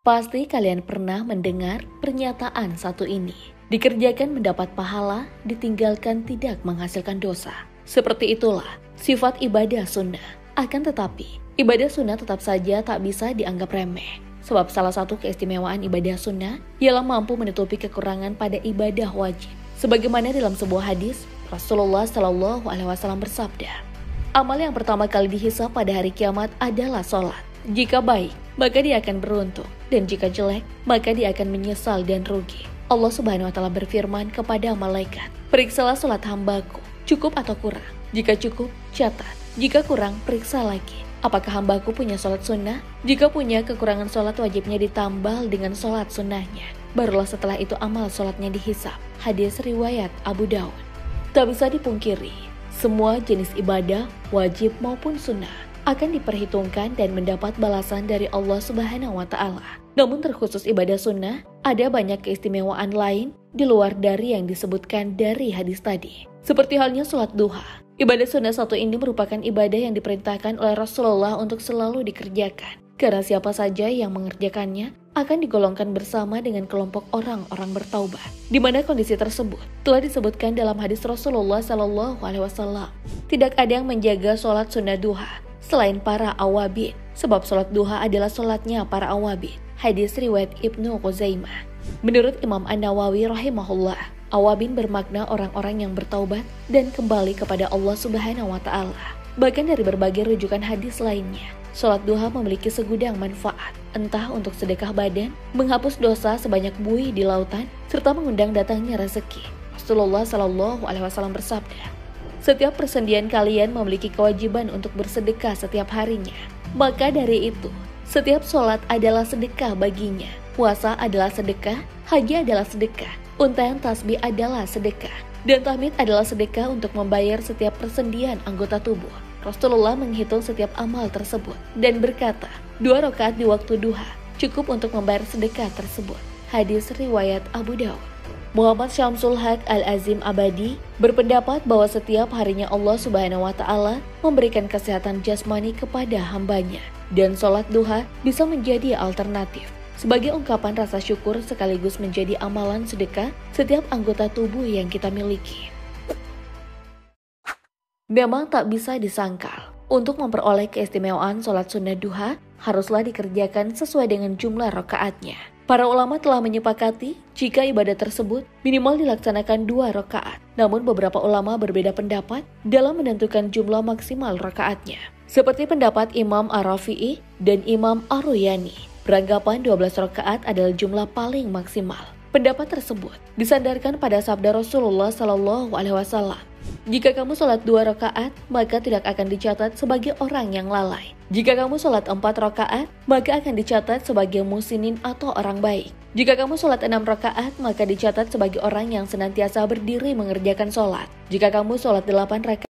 Pasti kalian pernah mendengar pernyataan satu ini. Dikerjakan mendapat pahala, ditinggalkan tidak menghasilkan dosa. Seperti itulah sifat ibadah sunnah. Akan tetapi, ibadah sunnah tetap saja tak bisa dianggap remeh. Sebab salah satu keistimewaan ibadah sunnah ialah mampu menutupi kekurangan pada ibadah wajib. Sebagaimana dalam sebuah hadis, Rasulullah Shallallahu Alaihi Wasallam bersabda, amal yang pertama kali dihisab pada hari kiamat adalah sholat. Jika baik, maka dia akan beruntung, dan jika jelek, maka dia akan menyesal dan rugi. Allah Subhanahu wa Ta'ala berfirman kepada malaikat, periksalah sholat hambaku, cukup atau kurang. Jika cukup, catat. Jika kurang, periksa lagi. Apakah hambaku punya sholat sunnah? Jika punya, kekurangan sholat wajibnya ditambal dengan sholat sunnahnya. Barulah setelah itu amal sholatnya dihisab. Hadis riwayat Abu Daud. Tak bisa dipungkiri, semua jenis ibadah, wajib maupun sunnah, akan diperhitungkan dan mendapat balasan dari Allah Subhanahu wa Ta'ala. Namun terkhusus ibadah sunnah, ada banyak keistimewaan lain di luar dari yang disebutkan dari hadis tadi. Seperti halnya sholat duha. Ibadah sunnah satu ini merupakan ibadah yang diperintahkan oleh Rasulullah untuk selalu dikerjakan. Karena siapa saja yang mengerjakannya akan digolongkan bersama dengan kelompok orang-orang bertaubat. Di mana kondisi tersebut telah disebutkan dalam hadis Rasulullah Shallallahu Alaihi Wasallam. Tidak ada yang menjaga sholat sunnah duha selain para awabin, sebab sholat duha adalah sholatnya para awabin. Hadis riwayat Ibnu Khuzaimah. Menurut Imam An-Nawawi rahimahullah, awabin bermakna orang-orang yang bertaubat dan kembali kepada Allah Subhanahu wa Ta'ala. Bahkan dari berbagai rujukan hadis lainnya, sholat duha memiliki segudang manfaat, entah untuk sedekah badan, menghapus dosa sebanyak buih di lautan, serta mengundang datangnya rezeki. Rasulullah Shallallahu Alaihi Wasallam bersabda, setiap persendian kalian memiliki kewajiban untuk bersedekah setiap harinya. Maka dari itu, setiap sholat adalah sedekah baginya. Puasa adalah sedekah, haji adalah sedekah, untaian tasbih adalah sedekah, dan tahmid adalah sedekah untuk membayar setiap persendian anggota tubuh. Rasulullah menghitung setiap amal tersebut dan berkata, 2 rakaat di waktu duha cukup untuk membayar sedekah tersebut. Hadis riwayat Abu Daud. Muhammad Syamsul Haq Al-Azim Abadi berpendapat bahwa setiap harinya Allah Subhanahu wa Ta'ala memberikan kesehatan jasmani kepada hambanya, dan sholat duha bisa menjadi alternatif sebagai ungkapan rasa syukur sekaligus menjadi amalan sedekah setiap anggota tubuh yang kita miliki. Memang tak bisa disangkal, untuk memperoleh keistimewaan sholat sunnah duha haruslah dikerjakan sesuai dengan jumlah rakaatnya. Para ulama telah menyepakati jika ibadah tersebut minimal dilaksanakan 2 rakaat. Namun beberapa ulama berbeda pendapat dalam menentukan jumlah maksimal rakaatnya. Seperti pendapat Imam Ar-Rafi'i dan Imam Ar-Ruyani, beranggapan 12 rakaat adalah jumlah paling maksimal. Pendapat tersebut disandarkan pada sabda Rasulullah Shallallahu Alaihi Wasallam, jika kamu sholat 2 rakaat, maka tidak akan dicatat sebagai orang yang lalai. Jika kamu sholat 4 rakaat, maka akan dicatat sebagai musinin atau orang baik. Jika kamu sholat 6 rakaat, maka dicatat sebagai orang yang senantiasa berdiri mengerjakan sholat. Jika kamu sholat 8 rakaat,